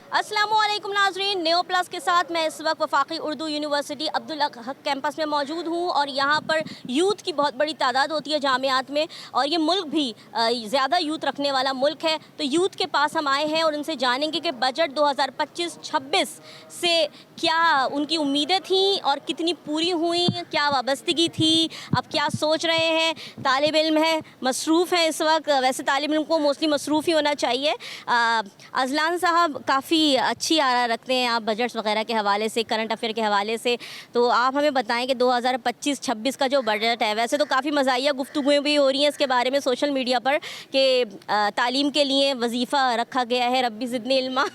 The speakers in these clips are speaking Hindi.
अस्सलामुअलैकुम नाज़रीन, नेओ प्लस के साथ मैं इस वक्त वफाकी उर्दू यूनिवर्सिटी अब्दुल हक कैंपस में मौजूद हूँ और यहाँ पर यूथ की बहुत बड़ी तादाद होती है जामियात में और ये मुल्क भी ज़्यादा यूथ रखने वाला मुल्क है। तो यूथ के पास हम आए हैं और उनसे जानेंगे कि बजट 2025-26 से क्या उनकी उम्मीदें थीं और कितनी पूरी हुई, क्या वाबस्तगी थी, अब क्या सोच रहे हैं। तालिब इल्म है, मसरूफ़ हैं इस वक्त। वैसे तालिब इल्म को मोस्टली मसरूफ़ ही होना चाहिए। अजलान साहब काफ़ी अच्छी आरा रखते हैं आप बजट्स वगैरह के हवाले से, करंट अफेयर के हवाले से। तो आप हमें बताएं कि 2025-26 का जो बजट है, वैसे तो काफ़ी मज़ाहिया गुफ्तगूएँ भी हो रही हैं इसके बारे में सोशल मीडिया पर कि तालीम के लिए वजीफ़ा रखा गया है रब्बी ज़िदनी इल्मा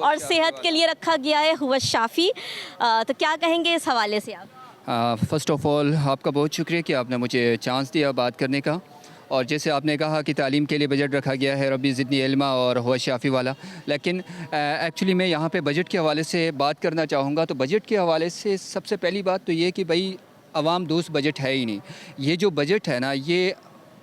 और सेहत के लिए रखा गया है हुवा शाफ़ी। तो क्या कहेंगे इस हवाले से आप? फ़र्स्ट ऑफ़ ऑल आपका बहुत शुक्रिया कि आपने मुझे चांस दिया बात करने का। और जैसे आपने कहा कि तालीम के लिए बजट रखा गया है रब्बी ज़िदनी इल्मा और हुवा शाफ़ी वाला, लेकिन एक्चुअली मैं यहाँ पे बजट के हवाले से बात करना चाहूँगा। तो बजट के हवाले से सबसे पहली बात तो ये कि भाई आवाम दोस्त बजट है ही नहीं। ये जो बजट है ना, ये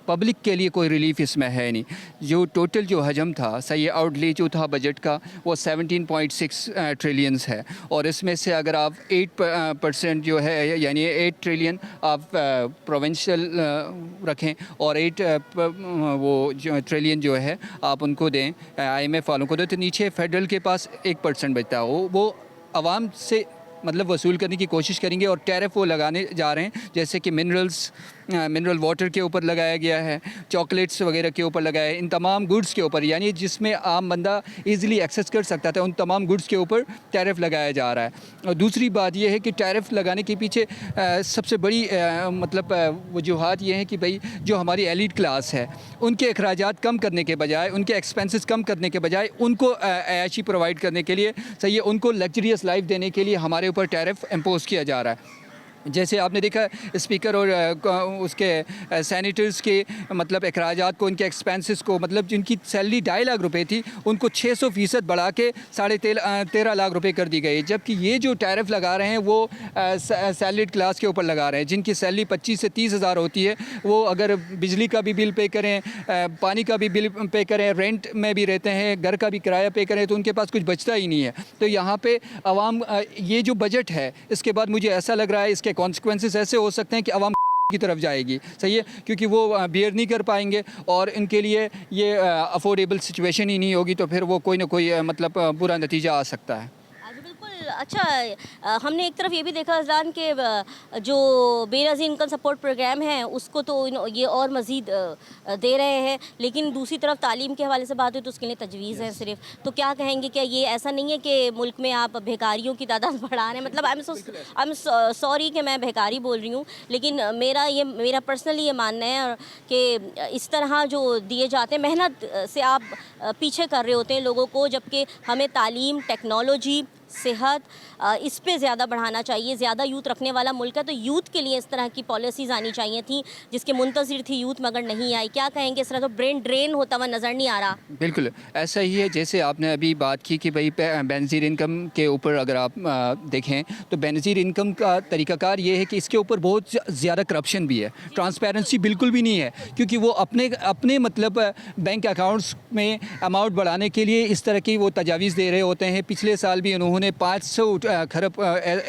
पब्लिक के लिए कोई रिलीफ इसमें है नहीं। जो टोटल जो हजम था, सही आउटले जो था बजट का, वो 17.6 ट्रिलियंस है और इसमें से अगर आप 8% जो है यानी 8 ट्रिलियन आप प्रोविंशियल रखें और 8 वो जो ट्रिलियन जो है आप उनको दें, IMF वालों को दें, तो नीचे फेडरल के पास 1% बचता है। वो आवाम से मतलब वसूल करने की कोशिश करेंगे और टैरिफ वो लगाने जा रहे हैं, जैसे कि मिनरल वाटर के ऊपर लगाया गया है, चॉकलेट्स वगैरह के ऊपर लगाया है, इन तमाम गुड्स के ऊपर, यानी जिसमें आम बंदा इजीली एक्सेस कर सकता था, उन तमाम गुड्स के ऊपर टैरिफ लगाया जा रहा है। और दूसरी बात यह है कि टैरिफ लगाने के पीछे सबसे बड़ी मतलब वजूहात ये हैं कि भाई जो हमारी एलीट क्लास है उनके अखराजात कम करने के बजाय, उनके एक्सपेंसेस कम करने के बजाय उनको ऐशी प्रोवाइड करने के लिए, सही है, उनको लग्जरियस लाइफ देने के लिए हमारे ऊपर टैरिफ इम्पोज किया जा रहा है। जैसे आपने देखा स्पीकर और उसके सेनेटर्स के मतलब अखराजात को, उनके एक्सपेंसेस को, मतलब जिनकी सैलरी 2.5 लाख रुपए थी उनको 600% बढ़ा के 13.5 लाख रुपए कर दी गई। जबकि ये जो टैरिफ लगा रहे हैं वो सैलरीड क्लास के ऊपर लगा रहे हैं, जिनकी सैलरी 25 से 30 हज़ार होती है। वो अगर बिजली का भी बिल पे करें, पानी का भी बिल पे करें, रेंट में भी रहते हैं, घर का भी किराया पे करें, तो उनके पास कुछ बचता ही नहीं है। तो यहाँ पे आवाम ये जो बजट है इसके बाद मुझे ऐसा लग रहा है इसके कॉन्सिक्वेंसेस ऐसे हो सकते हैं कि आवाम की तरफ जाएगी, सही है, क्योंकि वो बियर नहीं कर पाएंगे और इनके लिए ये अफोर्डेबल सिचुएशन ही नहीं होगी, तो फिर वो कोई ना कोई मतलब बुरा नतीजा आ सकता है। अच्छा, हमने एक तरफ ये भी देखा अजलान के जो बेनज़ीर इनकम सपोर्ट प्रोग्राम है उसको तो ये और मज़ीद दे रहे हैं, लेकिन दूसरी तरफ तालीम के हवाले से बात हुई तो उसके लिए तजवीज़ है सिर्फ। तो क्या कहेंगे, क्या ये ऐसा नहीं है कि मुल्क में आप बेकारियों की तादाद बढ़ा रहे हैं? मतलब आई एम सॉरी कि मैं बेकारी बोल रही हूँ, लेकिन मेरा पर्सनली ये मानना है कि इस तरह जो दिए जाते हैं, मेहनत से आप पीछे कर रहे होते हैं लोगों को, जबकि हमें तालीम, टेक्नोलॉजी, सेहत इस पे ज़्यादा बढ़ाना चाहिए। ज़्यादा यूथ रखने वाला मुल्क है तो यूथ के लिए इस तरह की पॉलिसीज़ आनी चाहिए थी जिसके मुंतज़िर थी यूथ, मगर नहीं आई। क्या कहेंगे, इस तरह तो ब्रेन ड्रेन होता हुआ नज़र नहीं आ रहा? बिल्कुल ऐसा ही है। जैसे आपने अभी बात की कि भाई बेनज़ीर इनकम के ऊपर अगर आप देखें तो बेनज़ीर इनकम का तरीक़ाकार ये है कि इसके ऊपर बहुत ज़्यादा करप्शन भी है, ट्रांसपेरेंसी बिल्कुल भी नहीं है, क्योंकि वो अपने मतलब बैंक अकाउंट्स में अमाउंट बढ़ाने के लिए इस तरह की वो तजावीज़ दे रहे होते हैं। पिछले साल भी उन्होंने 500 खरब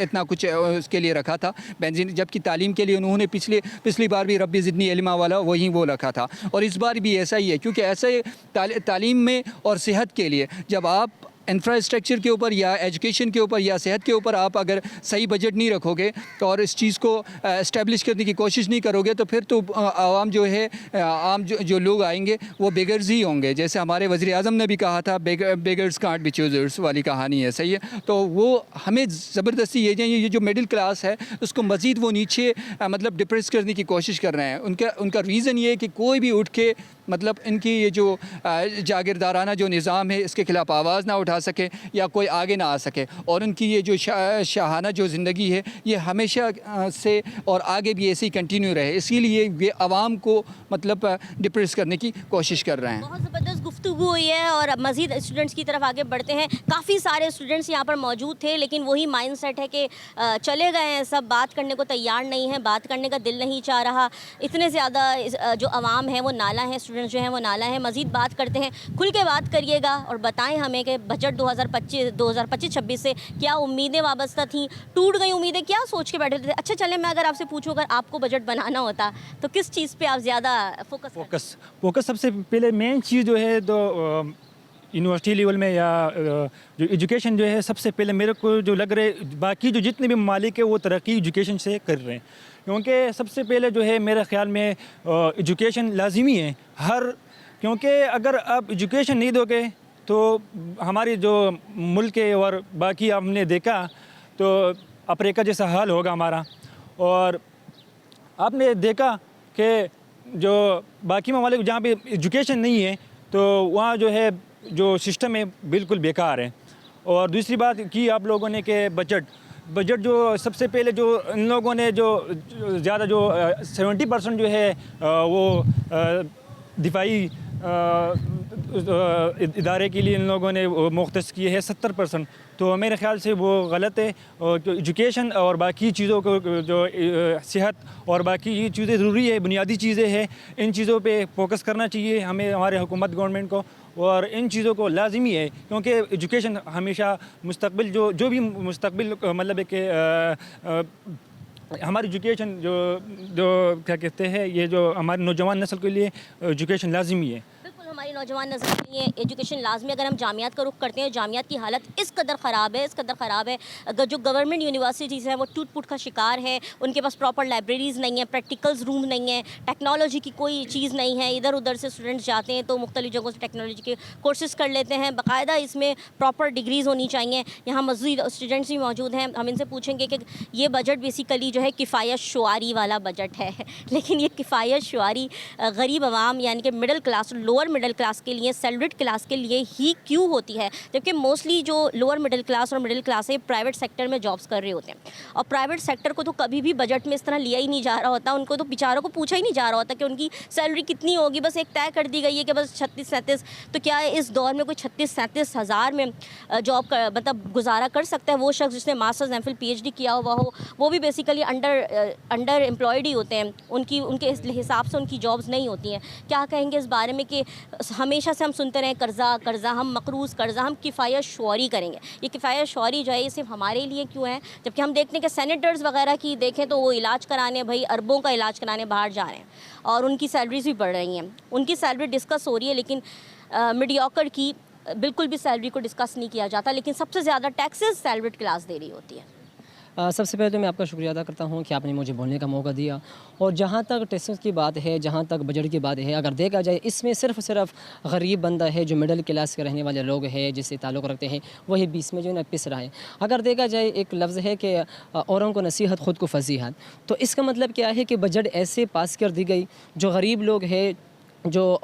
इतना कुछ उसके लिए रखा था बेंजीन, जबकि तालीम के लिए उन्होंने पिछली बार भी रब्बी ज़िदनी इल्मा वाला वही वो रखा था, और इस बार भी ऐसा ही है। क्योंकि ऐसे तालीम में और सेहत के लिए जब आप इंफ्रास्ट्रक्चर के ऊपर या एजुकेशन के ऊपर या सेहत के ऊपर आप अगर सही बजट नहीं रखोगे और इस चीज़ को इस्टेब्लिश करने की कोशिश नहीं करोगे तो फिर तो आवाम जो है, आम जो लोग आएंगे वो बेगर्स ही होंगे। जैसे हमारे वज़ीर आज़म ने भी कहा था, बेगर्स कांट बी चूज़र्स वाली कहानी है, सही है। तो वो हमें ज़बरदस्ती ये जो मिडिल क्लास है उसको मज़ीद वो नीचे मतलब डिप्रेस करने की कोशिश कर रहे हैं। उनका रीज़न ये है कि कोई भी उठ के मतलब इनकी ये जो जागीरदाराना जो निज़ाम है इसके ख़िलाफ़ आवाज़ ना उठा सके या कोई आगे ना आ सके, और उनकी ये जो शाहाना जो ज़िंदगी है ये हमेशा से और आगे भी ऐसे ही कंटिन्यू रहे, इसीलिए ये आवाम को मतलब डिप्रेस करने की कोशिश कर रहे हैं। बहुत ज़बरदस्त गुफ्तगू हुई है और मज़ीद स्टूडेंट्स की तरफ आगे बढ़ते हैं। काफ़ी सारे स्टूडेंट्स यहाँ पर मौजूद थे, लेकिन वही माइंड सेट है कि चले गए हैं, सब बात करने को तैयार नहीं है, बात करने का दिल नहीं चाह रहा। इतने ज़्यादा जो आवाम है वो नाला है स्टूडेंट स्टूडेंट्स जो हैं वो नाला है। मज़ीद बात करते हैं, खुल के बात करिएगा और बताएं हमें कि बजट 2025-26 से क्या उम्मीदें वाबस्ता थी, टूट गई उम्मीदें, क्या सोच के बैठे थे? अच्छा चलें, मैं अगर आपसे पूछूं अगर आपको बजट बनाना होता तो किस चीज़ पे आप ज़्यादा फोकस सबसे पहले मेन चीज़ जो है तो यूनिवर्सिटी लेवल में या जो एजुकेशन जो है, सबसे पहले मेरे को जो लग रहा है बाकी जो जितने भी ममालिक है वो तरक्की एजुकेशन से कर रहे हैं, क्योंकि सबसे पहले जो है मेरे ख्याल में एजुकेशन लाजिमी है क्योंकि अगर आप एजुकेशन नहीं दोगे तो हमारी जो मुल्क है और बाकी हमने देखा तो अफ्रीका जैसा हाल होगा हमारा। और आपने देखा कि जो बाकी ममालिक जहाँ पे एजुकेशन नहीं है तो वहाँ जो है जो सिस्टम है बिल्कुल बेकार है। और दूसरी बात की आप लोगों ने कि बजट जो सबसे पहले जो इन लोगों ने जो ज़्यादा जो 70% जो है वो दिफाई इदारे के लिए इन लोगों ने मुख्तस किए हैं 70%, तो मेरे ख़्याल से वो गलत है। और जो एजुकेशन और बाकी चीज़ों को जो सेहत और बाकी ये चीज़ें ज़रूरी है, बुनियादी चीज़ें हैं, इन चीज़ों पे फोकस करना चाहिए हमें, हमारे हुकूमत गवर्नमेंट को। और इन चीज़ों को लाजिमी है क्योंकि एजुकेशन हमेशा मुस्तकबिल जो भी मुस्तकबिल मतलब है कि हमारी एजुकेशन जो क्या कहते हैं, ये जो हमारी नौजवान नस्ल के लिए एजुकेशन लाजिमी है। बिल्कुल, हमारी नौजवान नस्ल के लिए एजुकेशन लाजमी। अगर हम जामियात का रुख करते हैं, जामियात की हालत इस कदर ख़राब है, अगर जो गवर्नमेंट यूनिवर्सिटीज़ हैं वो टूट फूट का शिकार है, उनके पास प्रॉपर लाइब्रेरीज़ नहीं है, प्रैक्टिकल्स रूम नहीं है, टेक्नोलॉजी की कोई चीज़ नहीं है। इधर उधर से स्टूडेंट्स जाते हैं तो मुख्तलिफ़ जगहों से टेक्नोलॉजी के कोर्सेज़ कर लेते हैं, बाकायदा इसमें प्रॉपर डिग्रीज़ होनी चाहिए। यहाँ मज़ीद स्टूडेंट्स भी मौजूद हैं, हम इनसे पूछेंगे कि ये बजट बेसिकली जो है किफ़ायत शुआरी वाला बजट है लेकिन ये किफ़ायत शुआरी गरीब आवाम यानी कि middle class, lower middle class के लिए, सैलरीड क्लास के लिए ही क्यों होती है? जबकि मोस्टली जो लोअर मिडिल क्लास और मिडिल क्लास है प्राइवेट सेक्टर में जॉब्स कर रहे होते हैं, और प्राइवेट सेक्टर को तो कभी भी बजट में इस तरह लिया ही नहीं जा रहा होता, उनको तो बेचारों को पूछा ही नहीं जा रहा होता कि उनकी सैलरी कितनी होगी, बस एक तय कर दी गई है कि बस 36-37। तो क्या इस दौर में कोई 36-37 हज़ार में जॉब मतलब गुजारा कर सकता है? वो शख्स जिसने मास्टर्स एमफिल पीएचडी किया हुआ हो, वो भी बेसिकली अंडर एम्प्लॉयड ही होते हैं, उनके हिसाब से उनकी जॉब्स नहीं होती हैं। क्या कहेंगे इस बारे में कि हमेशा से हम सुनते रहे कर्ज़ा, हम मकरूज़ कर्ज़ा, हम किफ़ायत शुआरी करेंगे। ये किफ़ायत शुआरी जो है ये सिर्फ हमारे लिए क्यों है? जबकि हम देखते हैं कि सेनेटर्स वगैरह की देखें तो वो इलाज कराने, भाई अरबों का इलाज कराने बाहर जा रहे हैं और उनकी सैलरीज भी बढ़ रही हैं। उनकी सैलरी डिस्कस हो रही है लेकिन मीडियोकर की बिल्कुल भी सैलरी को डिस्कस नहीं किया जाता, लेकिन सबसे ज़्यादा टैक्सेस सैलरीड क्लास दे रही होती है। सबसे पहले तो मैं आपका शुक्रिया अदा करता हूँ कि आपने मुझे बोलने का मौका दिया। और जहाँ तक टैक्सेस की बात है, जहाँ तक बजट की बात है, अगर देखा जाए इसमें सिर्फ गरीब बंदा है जो मिडिल क्लास के रहने वाले लोग हैं, जिससे ताल्लुक़ रखते हैं, वही बीच में जो है ना पिस रहा है। अगर देखा जाए एक लफ्ज़ है कि औरों को नसीहत ख़ुद को फजीहत, तो इसका मतलब क्या है कि बजट ऐसे पास कर दी गई जो गरीब लोग हैं, जो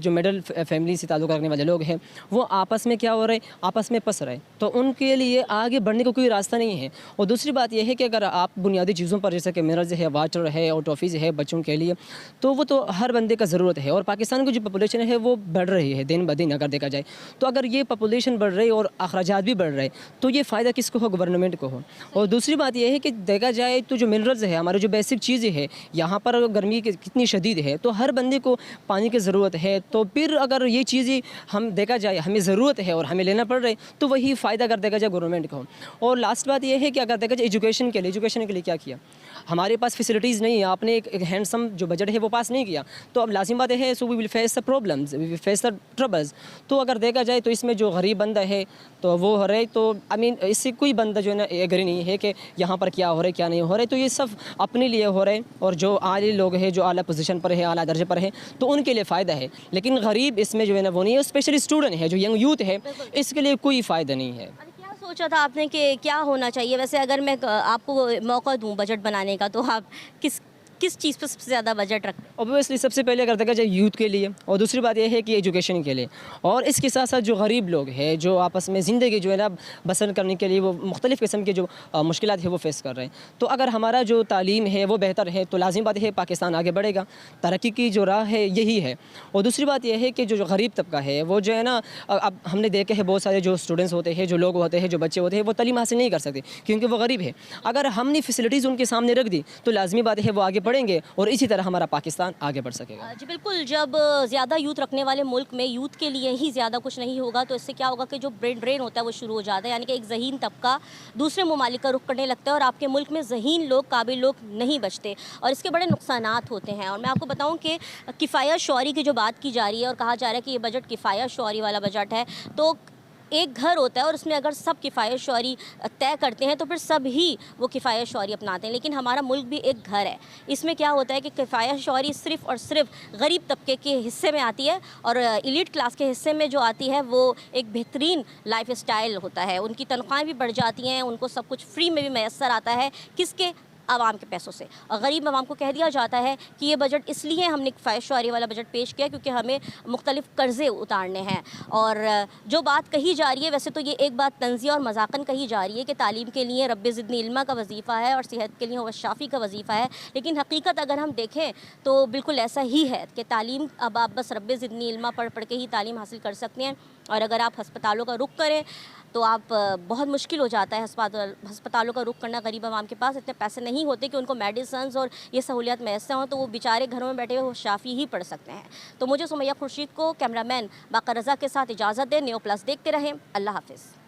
मिडिल फैमिली से ताल्लुक़ रखने वाले लोग हैं, वो आपस में क्या हो रहे, आपस में पस रहे, तो उनके लिए आगे बढ़ने का कोई रास्ता नहीं है। और दूसरी बात यह है कि अगर आप बुनियादी चीज़ों पर जैसे कि मिनरल्स है, वाटर है और टॉफ़ीज़ है बच्चों के लिए, तो वो तो हर बंदे का ज़रूरत है। और पाकिस्तान की जो पॉपुलेशन है वो बढ़ रही है दिन ब दिन अगर देखा जाए, तो अगर ये पॉपुलेशन बढ़ रही और अखराजात भी बढ़ रहे, तो ये फ़ायदा किसको हो? गवर्नमेंट को हो। और दूसरी बात यह है कि देखा जाए तो जो मिनरल्स है, हमारे जो बेसिक चीज़ें हैं, यहाँ पर गर्मी कितनी शदीद है, तो हर बंदे को पानी की ज़रूरत है। तो फिर अगर ये चीज़ें हम देखा जाए हमें ज़रूरत है और हमें लेना पड़ रहा है, तो वही फ़ायदा अगर देखा जाए गवर्नमेंट को। और लास्ट बात यह है कि अगर देखा जाए एजुकेशन के लिए क्या किया, हमारे पास फैसिलिटीज़ नहीं है। आपने एक हैंडसम जो बजट है वो पास नहीं किया, तो अब लाजिम बात है, so we will face the problems, we will face the troubles. तो अगर देखा जाए तो इसमें जो गरीब बंदा है तो वो हो रहे, तो आई मीन इससे कोई बंदा जो है ना एग्री नहीं है कि यहाँ पर क्या हो रहा है क्या नहीं हो रहा है, तो ये सब अपने लिए हो रहे हैं। और जो आले लोग हैं, जो आला पोजीशन पर है, आला दर्जे पर है, तो उनके लिए फ़ायदा है। लेकिन गरीब इसमें जो है ना वो नहीं है, स्पेशली स्टूडेंट है, जो यंग यूथ है, इसके लिए कोई फ़ायदा नहीं है। क्या सोचा था आपने कि क्या होना चाहिए? वैसे अगर मैं आपको मौका दूं बजट बनाने का, तो आप किस चीज़ पर सबसे ज़्यादा बजट रखते हैं? ऑब्वियसली सबसे पहले अगर देखा जाए यूथ के लिए, और दूसरी बात यह है कि एजुकेशन के लिए, और इसके साथ साथ जो गरीब लोग हैं जो आपस में ज़िंदगी जो है ना बसर करने के लिए वो मुख्तलिफ़ किस्म के जो मुश्किलात है वो फेस कर रहे हैं। तो अगर हमारा जो तालीम है वो बेहतर है तो लाजिम बात है पाकिस्तान आगे बढ़ेगा, तरक्की की जो राह है यही है। और दूसरी बात यह है कि जो गरीब तबका है वो जो है ना, अब हमने देखे हैं बहुत सारे जो स्टूडेंट्स होते हैं, जो लोग होते हैं, जो बच्चे होते हैं, वो तालीम हासिल नहीं कर सकते क्योंकि वो गरीब है। अगर हमने फैसिलिटीज़ उनके सामने रख दी तो लाजमी बात है वो आगे बढ़ेंगे और इसी तरह हमारा पाकिस्तान आगे बढ़ सकेगा। जी बिल्कुल, जब ज़्यादा यूथ रखने वाले मुल्क में यूथ के लिए ही ज़्यादा कुछ नहीं होगा तो इससे क्या होगा कि जो ब्रेन ड्रेन होता है वो शुरू हो जाता है, यानी कि एक ज़हीन तबका दूसरे ममालिक का रुख करने लगता है और आपके मुल्क में ज़हीन लोग, काबिल लोग नहीं बचते और इसके बड़े नुकसानात होते हैं। और मैं आपको बताऊं कि किफ़ायत शौरी की जो बात की जा रही है और कहा जा रहा है कि ये बजट किफ़ायत शौरी वाला बजट है, तो एक घर होता है और उसमें अगर सब किफ़ायत शौरी तय करते हैं तो फिर सब ही वो किफ़ायत शौरी अपनाते हैं। लेकिन हमारा मुल्क भी एक घर है, इसमें क्या होता है कि किफ़ायत शौरी सिर्फ़ और सिर्फ गरीब तबके के हिस्से में आती है और एलीट क्लास के हिस्से में जो आती है वो एक बेहतरीन लाइफ स्टाइल होता है। उनकी तनख्वाहें भी बढ़ जाती हैं, उनको सब कुछ फ्री में भी मैसर आता है, किसके? आवाम के पैसों से। और गरीब आवाम को कह दिया जाता है कि ये बजट इसलिए हमने किफ़ायत शौरी वाला बजट पेश किया क्योंकि हमें मुख्तलिफ़ कर्ज़े उतारने हैं। और जो बात कही जा रही है, वैसे तो ये एक बात तंज़िया और मजाकन कही जा रही है कि तालीम के लिए रब्बे ज़िदनी इल्मा का वजीफ़ा है और सेहत के लिए हुवा शाफ़ी का वजीफ़ा है, लेकिन हकीकत अगर हम देखें तो बिल्कुल ऐसा ही है कि तालीम अब आप बस रब्बे ज़िदनी इल्मा पढ़ पढ़ के ही तालीम हासिल कर सकते हैं। और अगर आप हस्पतालों का रुख करें तो आप बहुत मुश्किल हो जाता है हस्पतालों का रुख करना। गरीब आवाम के पास इतने पैसे नहीं होते कि उनको मेडिसन्स और ये सहूलियात मैसर हों, तो वो बेचारे घरों में बैठे हुए वो शाफ़ी ही पढ़ सकते हैं। तो मुझे सुमैया खुर्शीद को कैमरामैन बाकर रज़ा के साथ इजाज़त दें। न्यो प्लस देखते रहें। अल्लाह हाफ़िज़।